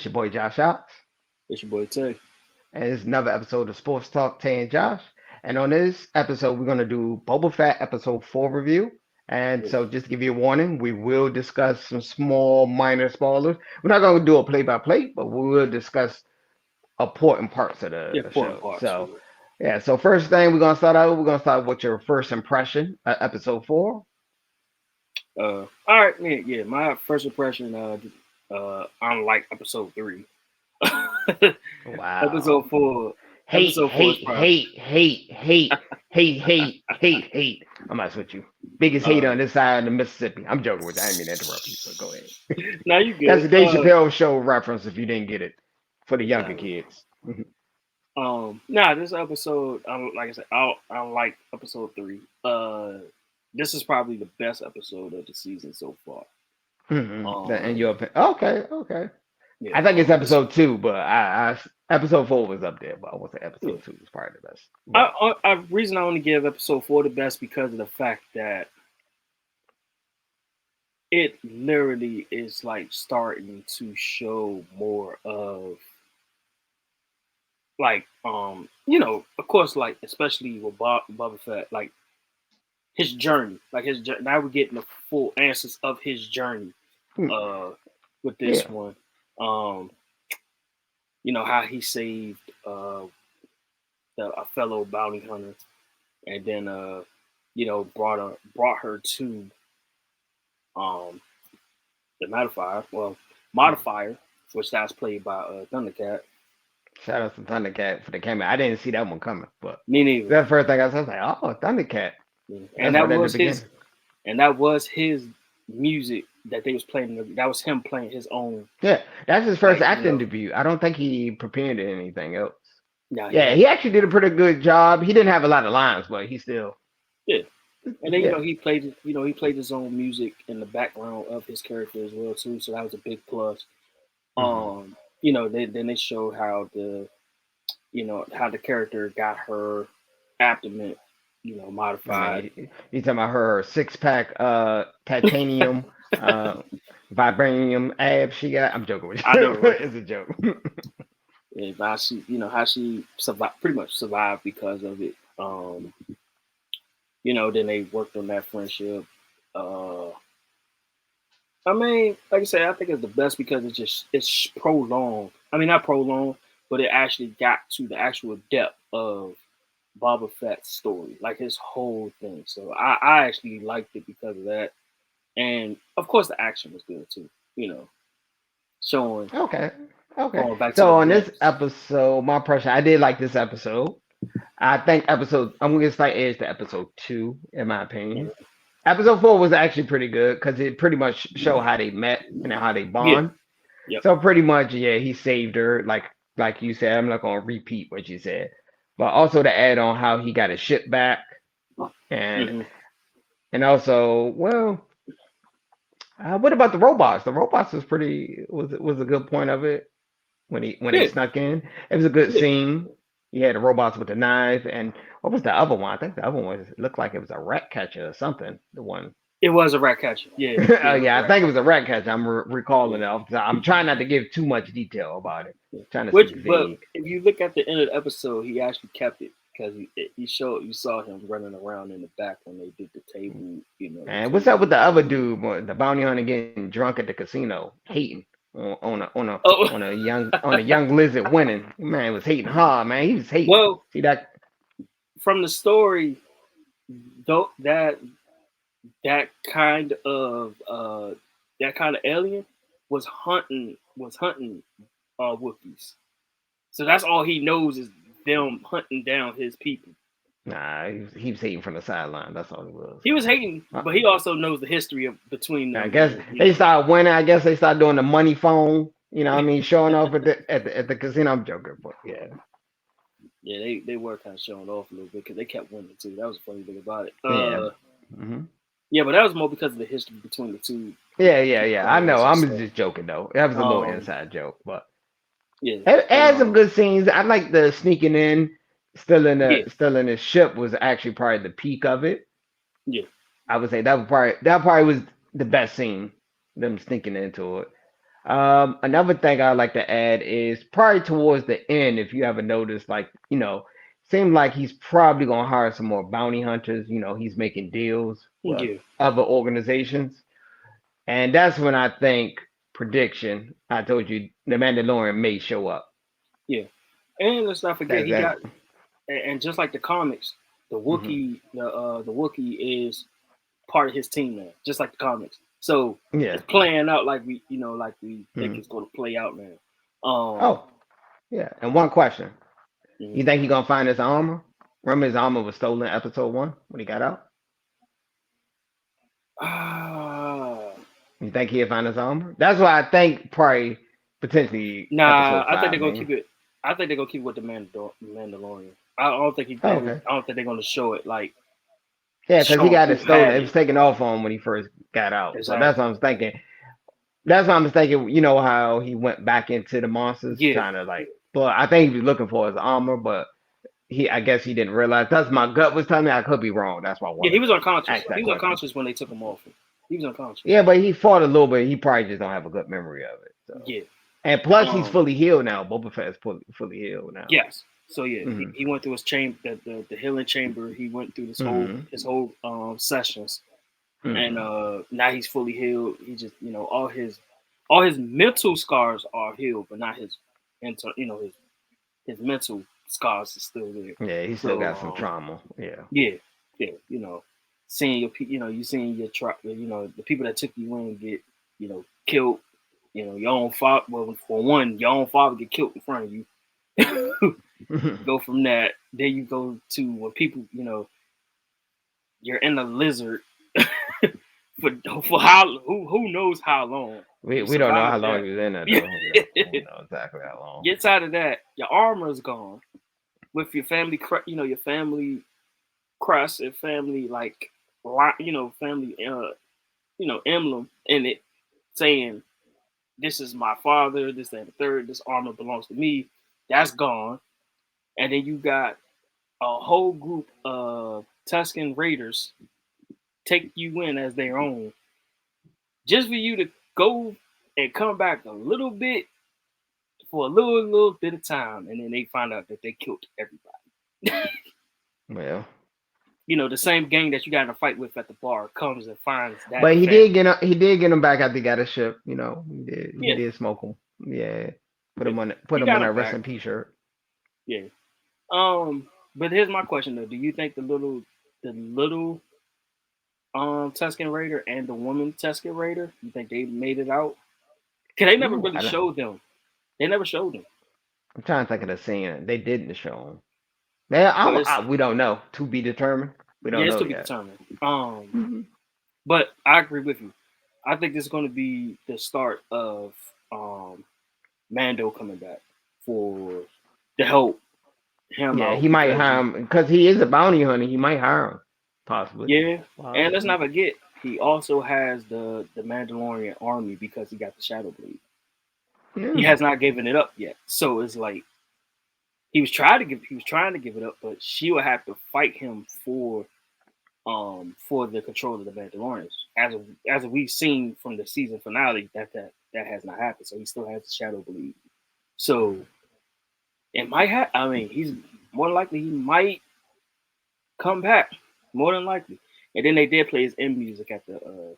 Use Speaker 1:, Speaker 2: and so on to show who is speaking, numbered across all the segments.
Speaker 1: It's your boy Josh out,
Speaker 2: It's your boy Tay.
Speaker 1: and it's another episode of Sports Talk Tay and Josh. And on this episode, we're gonna do Boba Fett episode 4 review. And
Speaker 2: Yeah,
Speaker 1: so, just to give you a warning, we will discuss some small, minor spoilers. We're not gonna do a play-by-play, but we will discuss important parts of
Speaker 2: yeah,
Speaker 1: the
Speaker 2: important
Speaker 1: show.
Speaker 2: parts for
Speaker 1: So,
Speaker 2: you.
Speaker 1: yeah. So first thing we're gonna start with your first impression, episode 4.
Speaker 2: All right, man. Yeah, my first impression. Unlike episode three,
Speaker 1: Wow.
Speaker 2: episode four.
Speaker 1: Hate,
Speaker 2: Episode four is
Speaker 1: hate,
Speaker 2: probably.
Speaker 1: hate, hate, hate, hate, hate, hate, hate. I'm not with you. Biggest hater
Speaker 2: Uh,
Speaker 1: on this side of the Mississippi. I'm joking with you. I didn't mean to interrupt you, but go ahead.
Speaker 2: now you
Speaker 1: That's
Speaker 2: good.
Speaker 1: the Dave Chappelle show reference if you didn't get it for the younger
Speaker 2: Nah,
Speaker 1: kids.
Speaker 2: nah. This episode, like I said, I like episode three. This is probably the best episode of the season so far.
Speaker 1: And
Speaker 2: Um,
Speaker 1: your opinion. Okay, okay.
Speaker 2: yeah.
Speaker 1: I think it's
Speaker 2: This
Speaker 1: episode 2, but episode 4 was up there, but I would say
Speaker 2: yeah.
Speaker 1: episode 2 was probably the best. But
Speaker 2: Reason I only give episode four the best because of the fact that it literally is like starting to show more of like of course, like especially with Boba Fett, like his journey, like now we're getting the full answers of his journey
Speaker 1: hmm,
Speaker 2: uh with this
Speaker 1: yeah,
Speaker 2: one. um how he saved a fellow bounty hunter, and then brought her to um the modifier, which that's played by Thundercat.
Speaker 1: shout out to Thundercat for the camera. I didn't see that one coming, but
Speaker 2: Me neither.
Speaker 1: that's the first thing I was like, oh, Thundercat.
Speaker 2: Yeah. And
Speaker 1: That's right at the beginning.
Speaker 2: that was his music that they was playing. That was him playing his own,
Speaker 1: Yeah, that's his first
Speaker 2: like
Speaker 1: acting debut. I don't think he prepared anything else.
Speaker 2: yeah, he
Speaker 1: Yeah,
Speaker 2: had
Speaker 1: he actually did a pretty good job. He didn't have a lot of lines, but he still,
Speaker 2: yeah. And then
Speaker 1: yeah.
Speaker 2: he played his own music in the background of his character as well too. So that was a big plus.
Speaker 1: hmm
Speaker 2: Then they showed how the character got her abdomen,
Speaker 1: I
Speaker 2: modified.
Speaker 1: mean, you talking about her six pack, titanium, uh, vibranium abs she got. I'm joking with
Speaker 2: I
Speaker 1: you.
Speaker 2: know, right?
Speaker 1: It's a joke.
Speaker 2: And how she survived, pretty much survived because of it. Then they worked on that friendship. Uh, I mean, like I said, I think it's the best because it's prolonged. I mean, not prolonged, but it actually got to the actual depth of Boba Fett's story, like his whole thing. So I actually liked it because of that, and of course the action was good too. Showing
Speaker 1: Okay, okay.
Speaker 2: going back to the
Speaker 1: So on this
Speaker 2: vets.
Speaker 1: episode, my impression, I did like this episode. I think I'm gonna slight edge to episode 2, in my opinion. Episode 4 was actually pretty good because it pretty much showed how they met and how they
Speaker 2: Yeah,
Speaker 1: bond.
Speaker 2: yep.
Speaker 1: So pretty much, yeah, he saved her, like you said. I'm not gonna repeat what you said, but also to add on how he got his ship back, and
Speaker 2: hmm
Speaker 1: and also, well, what about the robots? The robots was a good point of it when he
Speaker 2: Yeah,
Speaker 1: snuck in. It was a good
Speaker 2: yeah.
Speaker 1: scene. You had the robots with the knife, and what was the other one? I think the other one looked like it was a rat catcher or something. The one.
Speaker 2: It was a rat catcher. Yeah, yeah,
Speaker 1: Oh
Speaker 2: it was a
Speaker 1: yeah, I
Speaker 2: rat
Speaker 1: think it
Speaker 2: catcher.
Speaker 1: was a rat catcher. I'm
Speaker 2: Yeah,
Speaker 1: recalling it. I'm trying not to give too much detail about it.
Speaker 2: yeah.
Speaker 1: Trying to
Speaker 2: Which,
Speaker 1: speak
Speaker 2: but
Speaker 1: vague.
Speaker 2: if you look at the end of the episode, he actually kept it because you saw him running around in the back when they did the table, the
Speaker 1: And what's up
Speaker 2: table
Speaker 1: with the other
Speaker 2: read.
Speaker 1: dude, the bounty hunter getting drunk at the casino, hating
Speaker 2: Oh,
Speaker 1: on a young lizard winning? Man was hating hard, man. He was hating.
Speaker 2: well,
Speaker 1: See that?
Speaker 2: from the story, though that kind of alien was hunting Wookiees. So that's all he knows is them hunting down his people.
Speaker 1: Nah, he was hating from the sideline. That's all it was.
Speaker 2: He was hating,
Speaker 1: Uh,
Speaker 2: but he also knows the history of between
Speaker 1: I
Speaker 2: them
Speaker 1: guess
Speaker 2: being,
Speaker 1: they started winning. I guess they started doing the money phone. You know what I mean? Showing off at the casino. I'm joking, but yeah.
Speaker 2: yeah, they were kind of showing off a little bit because they kept winning too. That was the funny thing about it.
Speaker 1: Yeah. hmm
Speaker 2: Yeah, but that was more because of the history between the two
Speaker 1: Yeah. I know.
Speaker 2: players and
Speaker 1: I'm
Speaker 2: stuff.
Speaker 1: just joking though. That was a little
Speaker 2: Um,
Speaker 1: inside joke, but
Speaker 2: yeah,
Speaker 1: it
Speaker 2: but
Speaker 1: had some good scenes. I like the sneaking in,
Speaker 2: yeah,
Speaker 1: still in the ship was actually probably the peak of it.
Speaker 2: yeah,
Speaker 1: I would say that probably was the best scene. Them sneaking into it. Another thing I'd like to add is probably towards the end, if you ever noticed, like, seemed like he's probably gonna hire some more bounty hunters. He's making deals with
Speaker 2: Yeah,
Speaker 1: other organizations. And that's when I think prediction. I told you the Mandalorian may show up.
Speaker 2: yeah. And let's not forget
Speaker 1: That's
Speaker 2: he
Speaker 1: that.
Speaker 2: got and just like the comics,
Speaker 1: Hmm.
Speaker 2: the Wookiee is part of his team now, just like the comics. So
Speaker 1: Yeah.
Speaker 2: it's playing out like we think
Speaker 1: Hmm.
Speaker 2: it's going to play out now.
Speaker 1: Oh, yeah. And one question:
Speaker 2: Mhm.
Speaker 1: You think he gonna find his armor? Remember his armor was stolen in episode 1 when he got out.
Speaker 2: Ah,
Speaker 1: You think he'll find his armor? That's why I think probably potentially
Speaker 2: nah,
Speaker 1: episode
Speaker 2: I think
Speaker 1: 5,
Speaker 2: they're gonna
Speaker 1: maybe.
Speaker 2: keep it. I think they're gonna keep it with the Mandalorian. I don't think
Speaker 1: Oh, okay.
Speaker 2: I don't think they're gonna show it like
Speaker 1: Yeah, because he
Speaker 2: showing
Speaker 1: got
Speaker 2: who
Speaker 1: it stolen.
Speaker 2: had
Speaker 1: It
Speaker 2: it
Speaker 1: was taken off on him when he first got out. So that's what I
Speaker 2: exactly.
Speaker 1: was thinking. That's what I'm thinking. You know how he went back into the monsters
Speaker 2: Yeah,
Speaker 1: trying to like. But I think he was looking for his armor, but I guess he didn't realize. That's my gut was telling me. I could be wrong. That's why I
Speaker 2: yeah.
Speaker 1: want
Speaker 2: He
Speaker 1: to
Speaker 2: was unconscious.
Speaker 1: ask
Speaker 2: He
Speaker 1: that
Speaker 2: was
Speaker 1: question.
Speaker 2: unconscious when they took him off. He was unconscious.
Speaker 1: Yeah, but he fought a little bit. He probably just don't have a good memory of it. So,
Speaker 2: Yeah.
Speaker 1: and plus he's
Speaker 2: Um.
Speaker 1: fully healed now. Boba Fett is fully healed now.
Speaker 2: Yes. So yeah,
Speaker 1: Hmm.
Speaker 2: he went through his chamber, the healing chamber. He went through
Speaker 1: Hmm.
Speaker 2: his whole sessions, and
Speaker 1: Hmm.
Speaker 2: now he's fully healed. He just all his mental scars are healed, but not his his mental scars is still there.
Speaker 1: Yeah, he still
Speaker 2: So
Speaker 1: got some trauma. Yeah.
Speaker 2: yeah, yeah, seeing you seeing your the people that took you in get killed. Your own father. Well, for one, your own father get killed in front of you. Go from that. Then you go to when people, you're in a lizard for how who knows how long
Speaker 1: we
Speaker 2: you
Speaker 1: we don't know how
Speaker 2: survived
Speaker 1: long
Speaker 2: that.
Speaker 1: he was in there though. We don't know exactly how long.
Speaker 2: Gets out of that, your armor is gone with your family, your family crest and family family emblem in it saying this is my father, this and the third, this armor belongs to me. That's gone, and then you got a whole group of Tuscan Raiders take you in as their own, just for you to go and come back a little bit for a little bit of time, and then they find out that they killed everybody.
Speaker 1: Well,
Speaker 2: The same gang that you got in a fight with at the bar comes and finds that
Speaker 1: but
Speaker 2: family.
Speaker 1: he did get him back after he got a ship. He
Speaker 2: Yeah,
Speaker 1: did smoke him. Yeah,
Speaker 2: yeah.
Speaker 1: put
Speaker 2: He
Speaker 1: him
Speaker 2: got
Speaker 1: on
Speaker 2: him
Speaker 1: that rest
Speaker 2: back.
Speaker 1: in peace shirt.
Speaker 2: Yeah. But here's my question though: do you think the little Tuscan Raider and the woman Tuscan Raider, you think they made it out? Cause they never
Speaker 1: Ooh,
Speaker 2: really showed them. They never showed them.
Speaker 1: I'm trying to think of the scene they didn't show him.
Speaker 2: So it's
Speaker 1: We don't know. To be determined. We
Speaker 2: yeah,
Speaker 1: don't
Speaker 2: it's
Speaker 1: know
Speaker 2: to be
Speaker 1: yet.
Speaker 2: determined.
Speaker 1: Hmm.
Speaker 2: But I agree with you. I think this is going to be the start of Mando coming back for to help him
Speaker 1: Yeah,
Speaker 2: out
Speaker 1: he might
Speaker 2: because
Speaker 1: hire him because he is a bounty hunter. He might hire him, possibly.
Speaker 2: yeah, and let's
Speaker 1: Possibly.
Speaker 2: not forget he also has the Mandalorian army because he got the Shadow Blade. He
Speaker 1: Yeah.
Speaker 2: has not given it up yet, so it's like he was trying to give it up, but she would have to fight him for the control of the Mandalorians. As we've seen from the season finale, that has not happened. So he still has the Shadow Bleed. So it might have. I mean, he's more than likely he might come back. More than likely. And then they did play his end music at the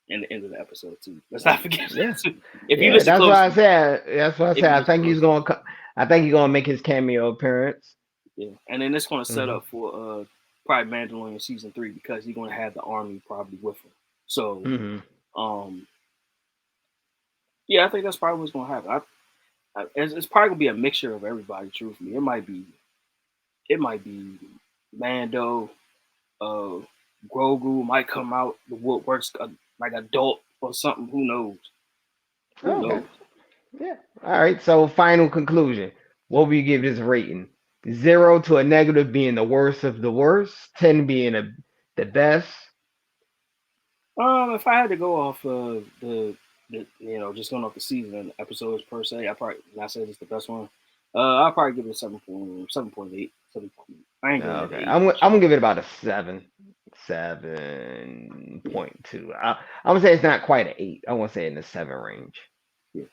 Speaker 2: in the end of the episode too. Let's not forget
Speaker 1: Yeah.
Speaker 2: that too. If you
Speaker 1: Yeah.
Speaker 2: listen
Speaker 1: That's why I
Speaker 2: closely,
Speaker 1: said. That's why I
Speaker 2: if
Speaker 1: said.
Speaker 2: you listen closely,
Speaker 1: I think he's gonna make his cameo appearance.
Speaker 2: yeah. And then it's going to set
Speaker 1: Hmm.
Speaker 2: up for probably Mandalorian season 3 because he's going to have the army probably with him. So
Speaker 1: Hmm.
Speaker 2: um yeah, I think that's probably what's going to happen. It's probably gonna be a mixture of everybody. Truthfully, it might be Mando, uh, Grogu might come out the woodworks like adult or something. Who knows? Who
Speaker 1: Oh, okay.
Speaker 2: knows?
Speaker 1: Yeah. All right. So final conclusion. What will you give this rating? 0 to a negative being the worst of the worst. 10 being the best.
Speaker 2: If I had to go off the just going off the season and episodes per se, I probably not say it's the best one. I'll probably give it a 7.8. 7.8. I ain't giving it an
Speaker 1: Okay.
Speaker 2: 8.
Speaker 1: I'm gonna give it about a 7.2. I'm gonna say it's not quite an 8. I want to say in the 7 range.
Speaker 2: Yeah.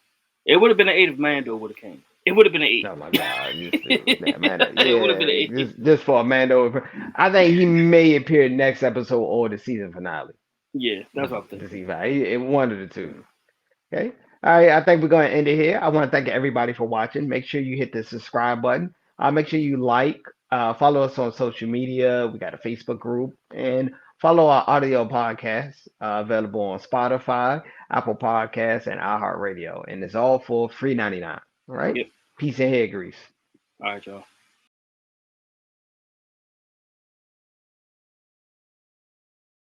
Speaker 2: It would have been an 8 if Mando would have came. It would have been an 8.
Speaker 1: Oh my God, you stupid. Yeah, Mando.
Speaker 2: It would have been
Speaker 1: Yeah,
Speaker 2: an 8.
Speaker 1: just for Mando. I think he may appear next episode or the season finale.
Speaker 2: Yeah, that's what I'm
Speaker 1: To
Speaker 2: thinking.
Speaker 1: see if one of the two. Okay. All right. I think we're going to end it here. I want to thank everybody for watching. Make sure you hit the subscribe button. Make sure you follow us on social media. We got a Facebook group and follow our audio podcast available on Spotify, Apple Podcasts, and iHeartRadio. And it's all for free 99. All right.
Speaker 2: Yep.
Speaker 1: Peace and hair grease.
Speaker 2: All right, y'all.